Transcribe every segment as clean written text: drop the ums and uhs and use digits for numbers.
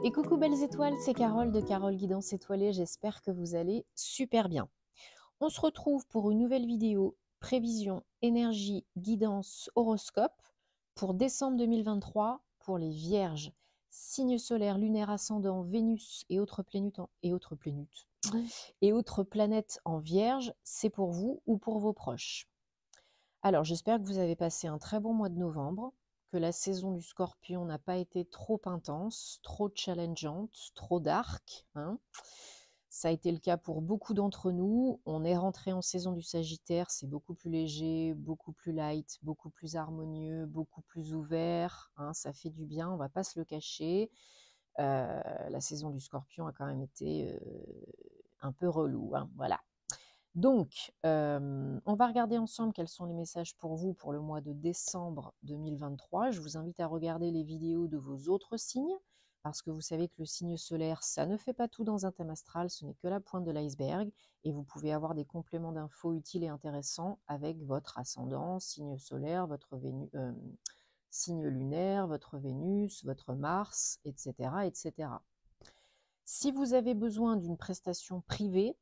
Et coucou belles étoiles, c'est Carole de Carole Guidance Étoilée, j'espère que vous allez super bien. On se retrouve pour une nouvelle vidéo prévision, énergie, guidance, horoscope pour décembre 2023 pour les vierges, signes solaires, lunaire, ascendant, Vénus et autres planètes en vierge, c'est pour vous ou pour vos proches. Alors j'espère que vous avez passé un très bon mois de novembre, que la saison du Scorpion n'a pas été trop intense, trop challengeante, trop dark, hein. Ça a été le cas pour beaucoup d'entre nous. On est rentré en saison du Sagittaire, c'est beaucoup plus léger, beaucoup plus light, beaucoup plus harmonieux, beaucoup plus ouvert, hein. Ça fait du bien, on ne va pas se le cacher. La saison du Scorpion a quand même été un peu relou, hein, voilà. Donc, on va regarder ensemble quels sont les messages pour vous pour le mois de décembre 2023. Je vous invite à regarder les vidéos de vos autres signes, parce que vous savez que le signe solaire, ça ne fait pas tout dans un thème astral, ce n'est que la pointe de l'iceberg, et vous pouvez avoir des compléments d'infos utiles et intéressants avec votre ascendant, signe solaire, votre signe lunaire, votre Vénus, votre Mars, etc., etc. Si vous avez besoin d'une prestation privée,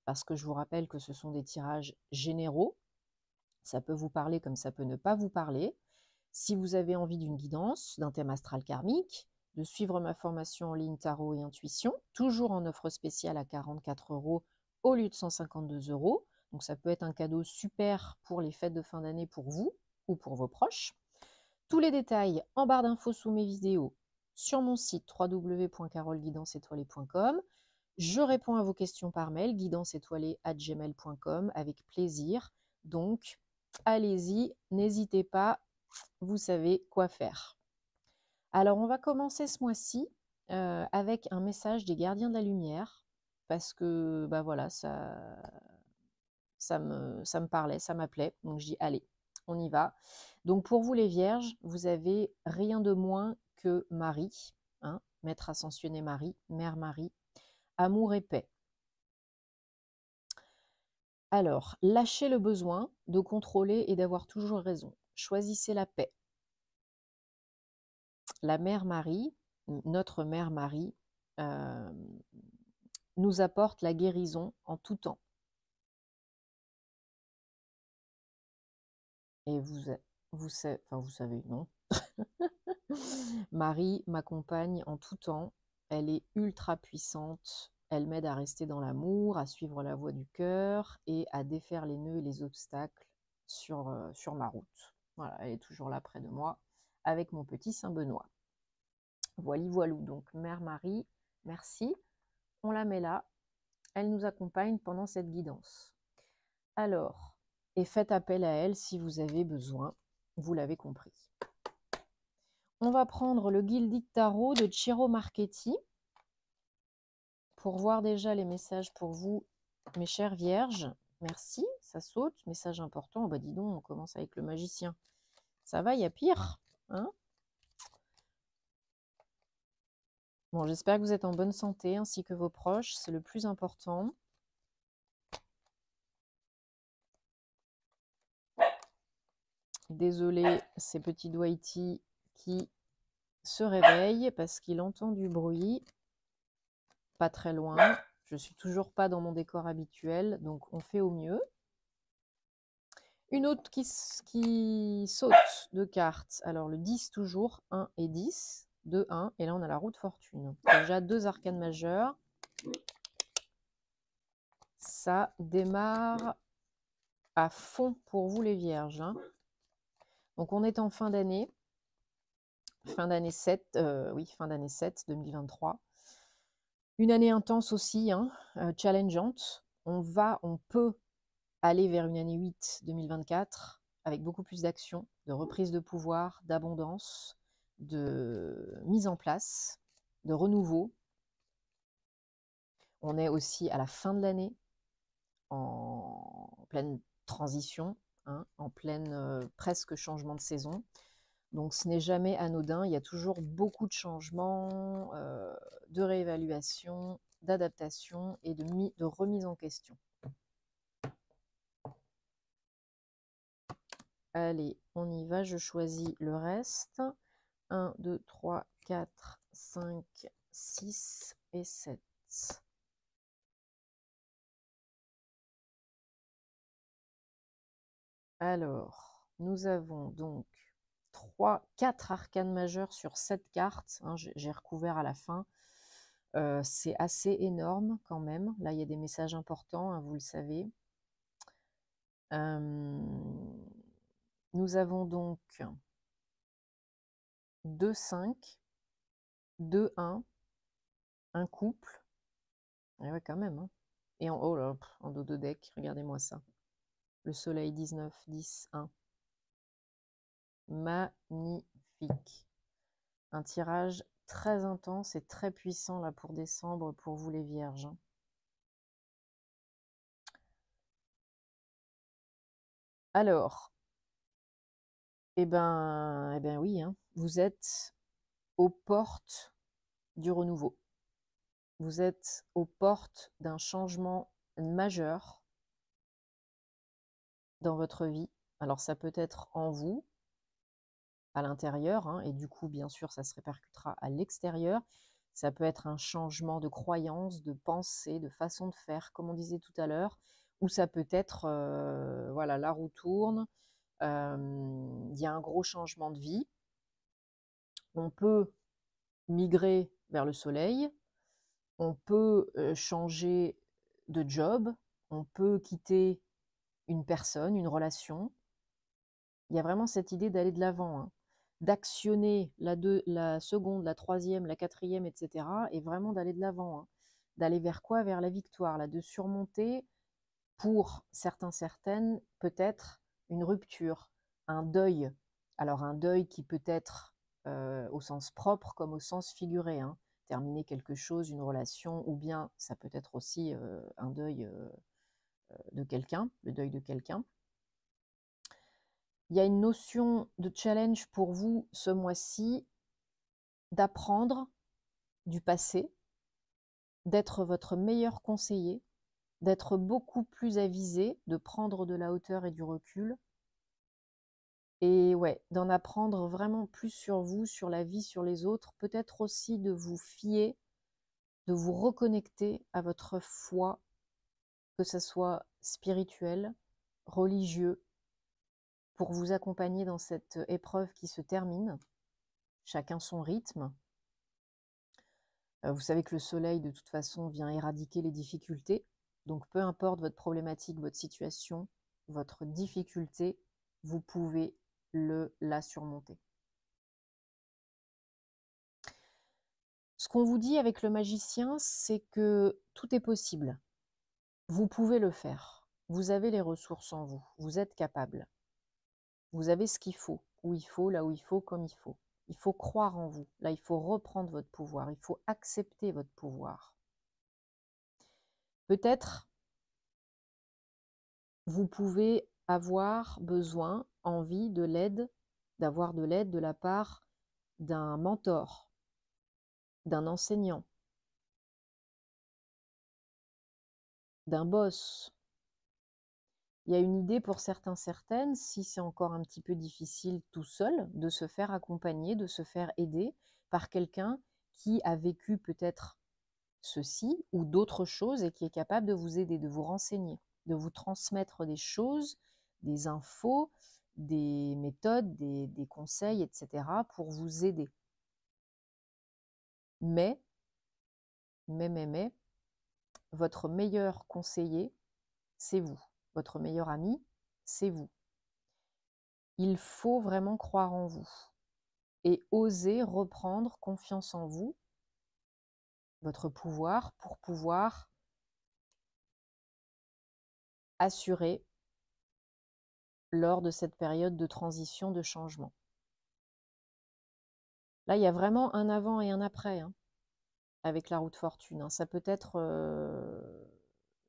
parce que je vous rappelle que ce sont des tirages généraux, ça peut vous parler comme ça peut ne pas vous parler. Si vous avez envie d'une guidance, d'un thème astral karmique, de suivre ma formation en ligne tarot et intuition, toujours en offre spéciale à 44 € au lieu de 152 €. Donc ça peut être un cadeau super pour les fêtes de fin d'année pour vous ou pour vos proches. Tous les détails en barre d'infos sous mes vidéos sur mon site www.caroleguidanceétoilée.com. Je réponds à vos questions par mail, guidanceétoilée@gmail.com, avec plaisir. Donc, allez-y, n'hésitez pas, vous savez quoi faire. Alors, on va commencer ce mois-ci avec un message des gardiens de la lumière, parce que, bah voilà, ça me parlait, ça m'appelait. Donc, je dis, allez, on y va. Donc, pour vous les vierges, vous avez rien de moins que Marie, hein, Maître ascensionné Marie, Mère Marie, amour et paix. Alors, lâchez le besoin de contrôler et d'avoir toujours raison. Choisissez la paix. La Mère Marie, notre Mère Marie, nous apporte la guérison en tout temps. Et vous savez, non. Marie m'accompagne en tout temps. Elle est ultra puissante. Elle m'aide à rester dans l'amour, à suivre la voie du cœur et à défaire les nœuds et les obstacles sur ma route. Voilà, elle est toujours là près de moi avec mon petit Saint-Benoît. Voili voilou, donc Mère Marie, merci. On la met là. Elle nous accompagne pendant cette guidance. Alors, et faites appel à elle si vous avez besoin. Vous l'avez compris. On va prendre le Guilded Tarot de Ciro Marchetti pour voir déjà les messages pour vous, mes chères vierges. Merci, ça saute. Message important. Oh bah dis donc, on commence avec le magicien. Ça va, il y a pire, hein? Bon, j'espère que vous êtes en bonne santé ainsi que vos proches. C'est le plus important. Désolé, ces petits doigts-ti qui se réveille parce qu'il entend du bruit, pas très loin. Je suis toujours pas dans mon décor habituel, donc on fait au mieux. Une autre qui saute de cartes. Alors le 10 toujours, 1 et 10, 2, 1, et là on a la roue de fortune. Déjà 2 arcanes majeures. Ça démarre à fond pour vous les vierges, hein. Donc on est en fin d'année. Fin d'année 7, fin d'année 7, 2023. Une année intense aussi, hein, challengeante. On peut aller vers une année 8, 2024, avec beaucoup plus d'action, de reprise de pouvoir, d'abondance, de mise en place, de renouveau. On est aussi à la fin de l'année, en pleine transition, hein, en pleine presque changement de saison. Donc ce n'est jamais anodin, il y a toujours beaucoup de changements, de réévaluation, d'adaptation et de remise en question. Allez, on y va, je choisis le reste. 1, 2, 3, 4, 5, 6 et 7. Alors, nous avons donc 4 arcanes majeures sur 7 cartes. Hein, j'ai recouvert à la fin. C'est assez énorme quand même. Là, il y a des messages importants, hein, vous le savez. Nous avons donc 2, 5, 2, 1, un couple. Et ouais, quand même. Hein. Et en haut, là, en dos de deck, regardez-moi ça. Le soleil 19, 10, 1. Magnifique. Un tirage très intense et très puissant là pour décembre pour vous les vierges. Hein. Alors, eh ben oui, hein, vous êtes aux portes du renouveau. Vous êtes aux portes d'un changement majeur dans votre vie. Alors ça peut être en vous, à l'intérieur, hein, et du coup, bien sûr, ça se répercutera à l'extérieur. Ça peut être un changement de croyance, de pensée, de façon de faire, comme on disait tout à l'heure, ou ça peut être, voilà, la roue tourne, il y a un gros changement de vie. On peut migrer vers le soleil, on peut changer de job, on peut quitter une personne, une relation. Il y a vraiment cette idée d'aller de l'avant, hein, d'actionner la seconde, la troisième, la quatrième, etc. Et vraiment d'aller de l'avant. Hein. D'aller vers quoi? Vers la victoire, là, de surmonter, pour certains, certaines, peut-être une rupture, un deuil. Alors un deuil qui peut être au sens propre comme au sens figuré. Hein. Terminer quelque chose, une relation, ou bien ça peut être aussi un deuil de quelqu'un, le deuil de quelqu'un. Il y a une notion de challenge pour vous ce mois-ci, d'apprendre du passé, d'être votre meilleur conseiller, d'être beaucoup plus avisé, de prendre de la hauteur et du recul, et ouais, d'en apprendre vraiment plus sur vous, sur la vie, sur les autres, peut-être aussi de vous fier, de vous reconnecter à votre foi, que ce soit spirituel, religieux, pour vous accompagner dans cette épreuve qui se termine, chacun son rythme. Vous savez que le soleil, de toute façon, vient éradiquer les difficultés. Donc, peu importe votre problématique, votre situation, votre difficulté, vous pouvez la surmonter. Ce qu'on vous dit avec le magicien, c'est que tout est possible. Vous pouvez le faire. Vous avez les ressources en vous. Vous êtes capable. Vous avez ce qu'il faut, où il faut, là où il faut, comme il faut. Il faut croire en vous. Là, il faut reprendre votre pouvoir. Il faut accepter votre pouvoir. Peut-être vous pouvez avoir besoin, envie de l'aide, d'avoir de l'aide de la part d'un mentor, d'un enseignant, d'un boss. Il y a une idée pour certains, certaines, si c'est encore un petit peu difficile tout seul, de se faire accompagner, de se faire aider par quelqu'un qui a vécu peut-être ceci ou d'autres choses et qui est capable de vous aider, de vous renseigner, de vous transmettre des choses, des infos, des méthodes, des conseils, etc. pour vous aider. Mais, votre meilleur conseiller, c'est vous. Votre meilleur ami, c'est vous. Il faut vraiment croire en vous et oser reprendre confiance en vous, votre pouvoir, pour pouvoir assurer lors de cette période de transition, de changement. Là, il y a vraiment un avant et un après hein, avec la roue de fortune. Hein. Ça peut être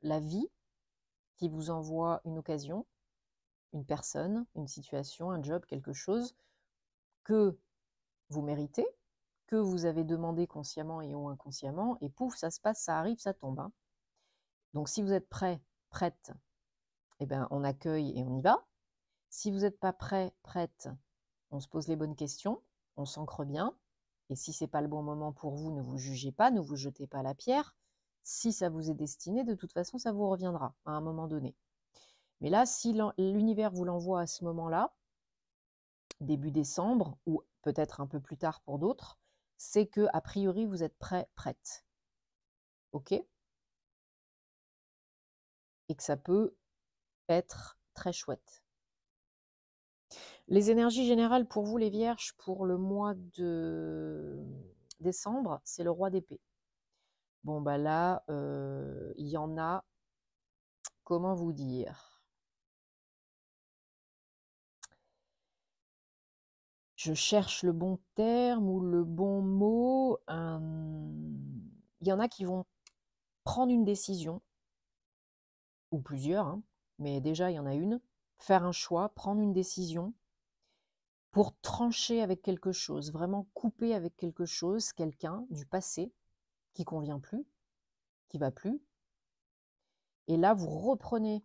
la vie qui vous envoie une occasion, une personne, une situation, un job, quelque chose que vous méritez, que vous avez demandé consciemment et ou inconsciemment, et pouf, ça se passe, ça arrive, ça tombe. Hein. Donc si vous êtes prêt, prête, eh ben, on accueille et on y va. Si vous n'êtes pas prêt, prête, on se pose les bonnes questions, on s'ancre bien, Et si ce n'est pas le bon moment pour vous, ne vous jugez pas, ne vous jetez pas la pierre. Si ça vous est destiné, de toute façon, ça vous reviendra à un moment donné. Mais là, si l'univers vous l'envoie à ce moment-là, début décembre, ou peut-être un peu plus tard pour d'autres, c'est que a priori, vous êtes prêt, prête. OK? Et que ça peut être très chouette. Les énergies générales pour vous, les vierges, pour le mois de décembre, c'est le roi d'épée. Bon, bah là, il y en a, comment vous dire? Je cherche le bon terme ou le bon mot. Il y en a qui vont prendre une décision, ou plusieurs, hein, mais déjà, il y en a une. Faire un choix, prendre une décision pour trancher avec quelque chose, vraiment couper avec quelque chose, quelqu'un du passé qui convient plus, qui va plus. Et là, vous reprenez,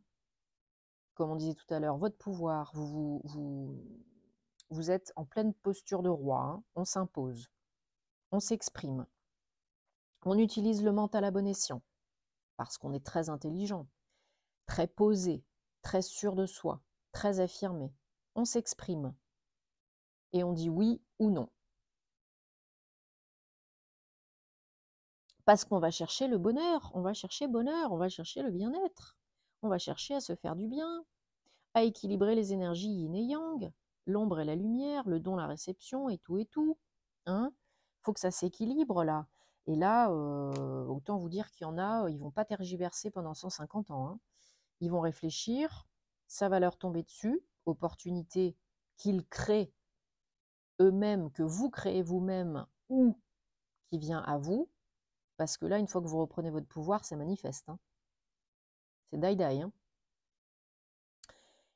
comme on disait tout à l'heure, votre pouvoir. Vous êtes en pleine posture de roi. Hein. On s'impose, on s'exprime, on utilise le mental à bon escient parce qu'on est très intelligent, très posé, très sûr de soi, très affirmé. On s'exprime et on dit oui ou non. Parce qu'on va chercher le bonheur, on va chercher bonheur, on va chercher le bien-être, on va chercher à se faire du bien, à équilibrer les énergies yin et yang, l'ombre et la lumière, le don, la réception et tout et tout. Hein, faut que ça s'équilibre là. Et là, autant vous dire qu'il y en a, ils vont pas tergiverser pendant 150 ans. Hein. Ils vont réfléchir, ça va leur tomber dessus, opportunité qu'ils créent eux-mêmes, que vous créez vous-même ou qui vient à vous. Parce que là, une fois que vous reprenez votre pouvoir, c'est manifeste. Hein. C'est die-die. Hein.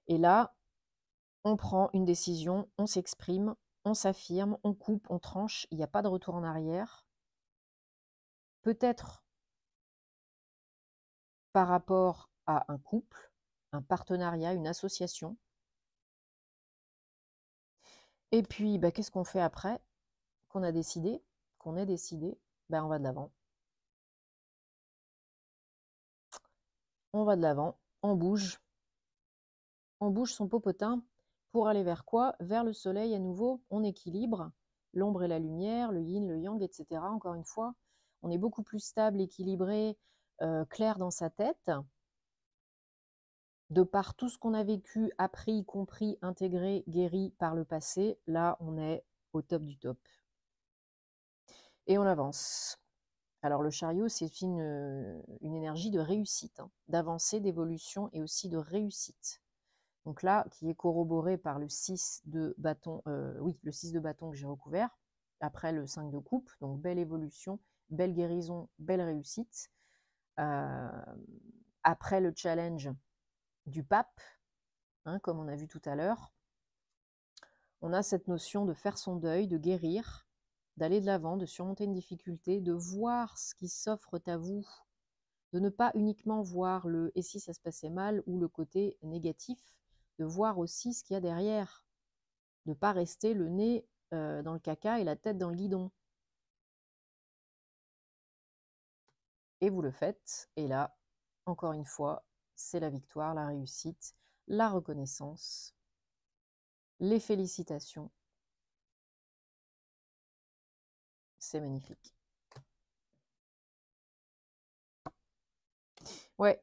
Et là, on prend une décision, on s'exprime, on s'affirme, on coupe, on tranche, il n'y a pas de retour en arrière. Peut-être par rapport à un couple, un partenariat, une association. Et puis, bah, qu'est-ce qu'on fait après qu'on a décidé, qu'on ait décidé? Ben, on va de l'avant. On va de l'avant, on bouge son popotin pour aller vers quoi? Vers le soleil à nouveau, on équilibre l'ombre et la lumière, le yin, le yang, etc. Encore une fois, on est beaucoup plus stable, équilibré, clair dans sa tête, de par tout ce qu'on a vécu, appris, compris, intégré, guéri par le passé. Là, on est au top du top. Et on avance. Alors le chariot, c'est une énergie de réussite, hein, d'avancée, d'évolution et aussi de réussite. Donc là, qui est corroboré par le 6 de bâton, le 6 de bâton que j'ai recouvert, après le 5 de coupe, donc belle évolution, belle guérison, belle réussite. Après le challenge du pape, hein, comme on a vu tout à l'heure, on a cette notion de faire son deuil, de guérir, d'aller de l'avant, de surmonter une difficulté, de voir ce qui s'offre à vous, de ne pas uniquement voir le « et si ça se passait mal » ou le côté négatif, de voir aussi ce qu'il y a derrière, de ne pas rester le nez dans le caca et la tête dans le guidon. Et vous le faites, et là, encore une fois, c'est la victoire, la réussite, la reconnaissance, les félicitations. C'est magnifique. Ouais,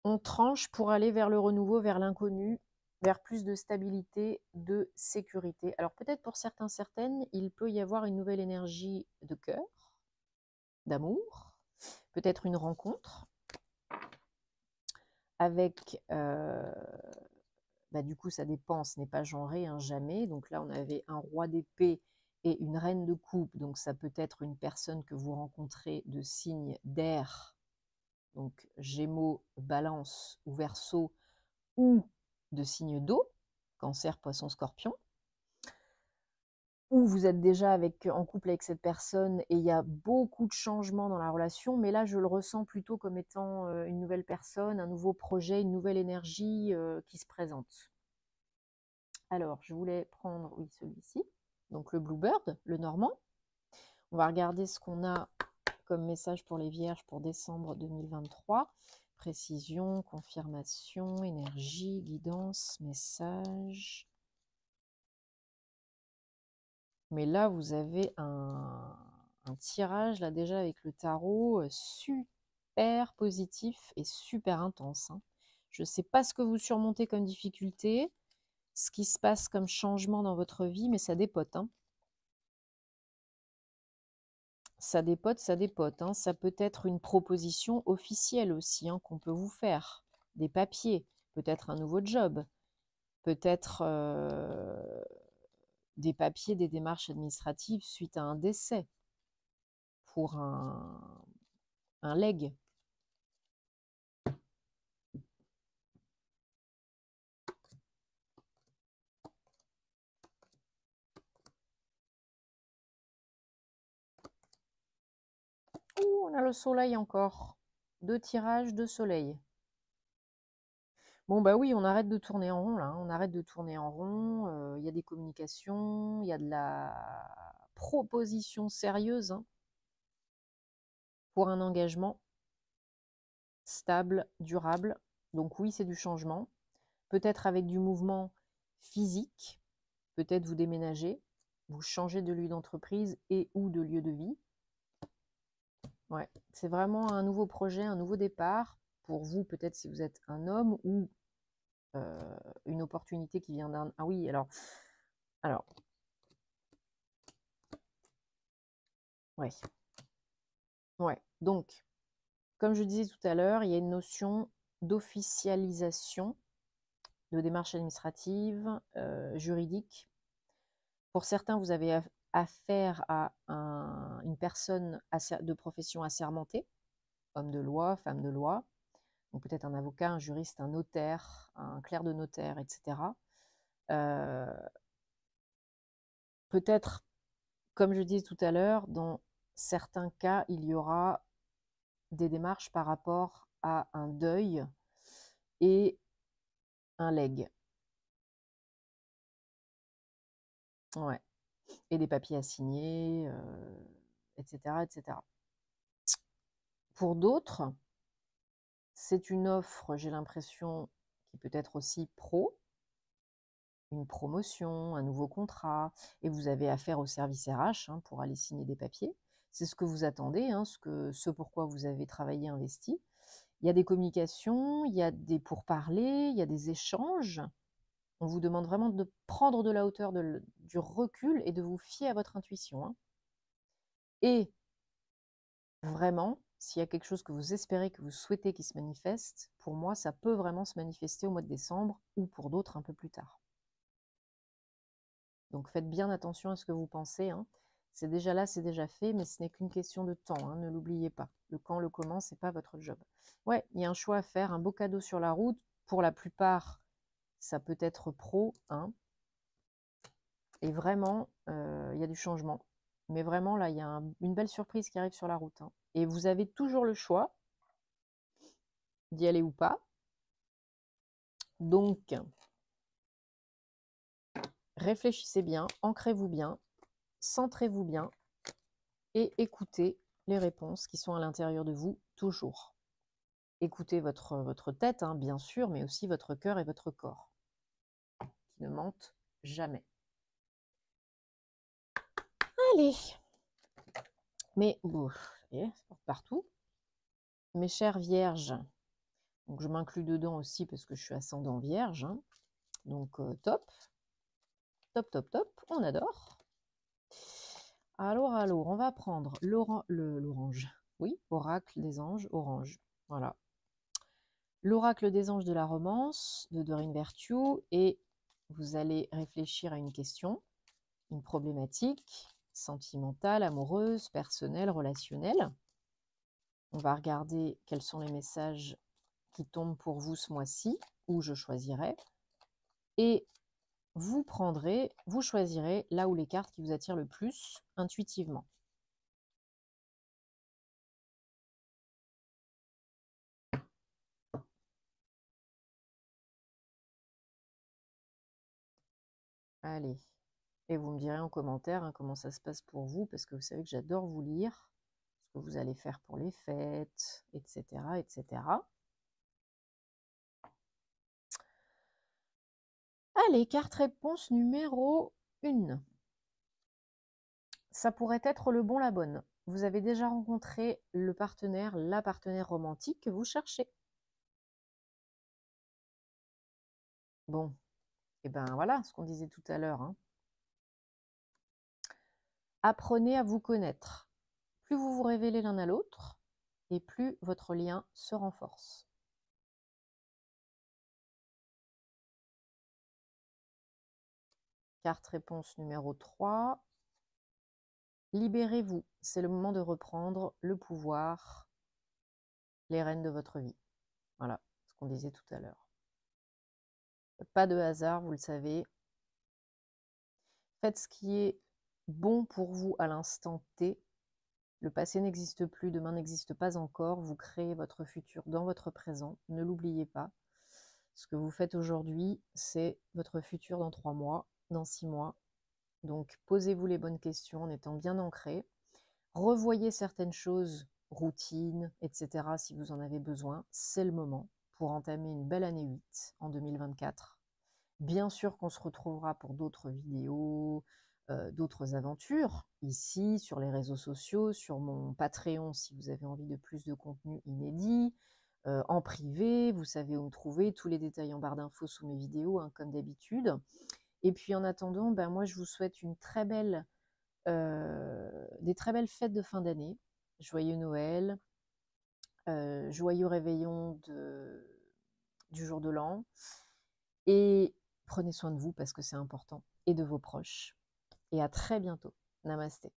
on tranche pour aller vers le renouveau, vers l'inconnu, vers plus de stabilité, de sécurité. Alors peut-être pour certains, certaines, il peut y avoir une nouvelle énergie de cœur, d'amour, peut-être une rencontre avec, du coup ça dépend, ce n'est pas genré, hein, jamais. Donc là on avait un roi d'épée et une reine de coupe, donc ça peut être une personne que vous rencontrez de signe d'air, donc Gémeaux, Balance ou Verseau, ou de signe d'eau, Cancer, Poisson, Scorpion, ou vous êtes déjà en couple avec cette personne et il y a beaucoup de changements dans la relation, mais là je le ressens plutôt comme étant une nouvelle personne, un nouveau projet, une nouvelle énergie qui se présente. Alors je voulais prendre, oui, celui-ci, donc le Bluebird, le normand. On va regarder ce qu'on a comme message pour les Vierges pour décembre 2023. Précision, confirmation, énergie, guidance, message. Mais là, vous avez un tirage, là déjà avec le tarot, super positif et super intense. Hein. Je ne sais pas ce que vous surmontez comme difficulté, ce qui se passe comme changement dans votre vie, mais ça dépote. Hein. Ça dépote, ça dépote. Hein. Ça peut être une proposition officielle aussi hein, qu'on peut vous faire. Des papiers, peut-être un nouveau job, peut-être des papiers, des démarches administratives suite à un décès pour un legs. Ouh, on a le soleil encore. 2 tirages de soleil. Bon, bah oui, on arrête de tourner en rond, là. Hein. On arrête de tourner en rond. Il y a des communications, il y a de la proposition sérieuse hein, pour un engagement stable, durable. Donc oui, c'est du changement. Peut-être avec du mouvement physique. Peut-être vous déménagez, vous changez de lieu d'entreprise et ou de lieu de vie. Ouais, c'est vraiment un nouveau projet, un nouveau départ. Pour vous, peut-être si vous êtes un homme ou une opportunité qui vient d'un... Ah oui, alors, ouais, ouais. Donc, comme je disais tout à l'heure, il y a une notion d'officialisation de démarches administratives, juridiques. Pour certains, vous avez affaire à une personne de profession assermentée, homme de loi, femme de loi, donc peut-être un avocat, un juriste, un notaire, un clerc de notaire, etc. Peut-être, comme je disais tout à l'heure, dans certains cas, il y aura des démarches par rapport à un deuil et un legs. Ouais. Et des papiers à signer, etc., etc. Pour d'autres, c'est une offre, j'ai l'impression, qui peut être aussi pro, une promotion, un nouveau contrat, et vous avez affaire au service RH hein, pour aller signer des papiers. C'est ce que vous attendez, hein, ce pourquoi vous avez travaillé, investi. Il y a des communications, il y a des pourparlers, il y a des échanges. On vous demande vraiment de prendre de la hauteur, du recul et de vous fier à votre intuition. Hein. Et vraiment, s'il y a quelque chose que vous espérez, que vous souhaitez qu'il se manifeste, pour moi, ça peut vraiment se manifester au mois de décembre ou pour d'autres un peu plus tard. Donc faites bien attention à ce que vous pensez. Hein. C'est déjà là, c'est déjà fait, mais ce n'est qu'une question de temps. Hein, ne l'oubliez pas. Le quand, le comment, c'est pas votre job. Ouais, il y a un choix à faire, un beau cadeau sur la route. Pour la plupart, ça peut être pro. Hein, et vraiment, il y a du changement. Mais vraiment, là, il y a une belle surprise qui arrive sur la route. Hein. Et vous avez toujours le choix d'y aller ou pas. Donc, réfléchissez bien, ancrez-vous bien, centrez-vous bien et écoutez les réponses qui sont à l'intérieur de vous toujours. Écoutez votre tête, hein, bien sûr, mais aussi votre cœur et votre corps, qui ne mentent jamais. Allez. Mais, bon, ça porte partout. Mes chères vierges, donc je m'inclus dedans aussi parce que je suis ascendant vierge. Hein. Donc, top. Top, top, top. On adore. Alors, on va prendre l'orange. Oui, oracle des anges, orange. Voilà. L'oracle des anges de la romance de Doreen Virtue. Et vous allez réfléchir à une question, une problématique sentimentale, amoureuse, personnelle, relationnelle. On va regarder quels sont les messages qui tombent pour vous ce mois-ci, où je choisirai. Et vous choisirez là où les cartes qui vous attirent le plus intuitivement. Allez. Et vous me direz en commentaire hein, comment ça se passe pour vous, parce que vous savez que j'adore vous lire, ce que vous allez faire pour les fêtes, etc., etc. Allez, carte réponse numéro 1. Ça pourrait être le bon, la bonne. Vous avez déjà rencontré le partenaire, la partenaire romantique que vous cherchez. Bon, et ben voilà ce qu'on disait tout à l'heure. Hein. Apprenez à vous connaître. Plus vous vous révélez l'un à l'autre, et plus votre lien se renforce. Carte réponse numéro 3. Libérez-vous. C'est le moment de reprendre le pouvoir, les rênes de votre vie. Voilà ce qu'on disait tout à l'heure. Pas de hasard, vous le savez. Faites ce qui est bon pour vous à l'instant T. Le passé n'existe plus, demain n'existe pas encore. Vous créez votre futur dans votre présent. Ne l'oubliez pas. Ce que vous faites aujourd'hui, c'est votre futur dans 3 mois, dans 6 mois. Donc, posez-vous les bonnes questions en étant bien ancré. Revoyez certaines choses, routines, etc. si vous en avez besoin. C'est le moment pour entamer une belle année 8 en 2024. Bien sûr qu'on se retrouvera pour d'autres vidéos, d'autres aventures, ici, sur les réseaux sociaux, sur mon Patreon, si vous avez envie de plus de contenu inédit, en privé, vous savez où me trouver, tous les détails en barre d'infos sous mes vidéos, hein, comme d'habitude. Et puis en attendant, ben moi je vous souhaite des très belles fêtes de fin d'année, joyeux Noël, joyeux réveillon du jour de l'an, et prenez soin de vous parce que c'est important, et de vos proches. Et à très bientôt. Namasté.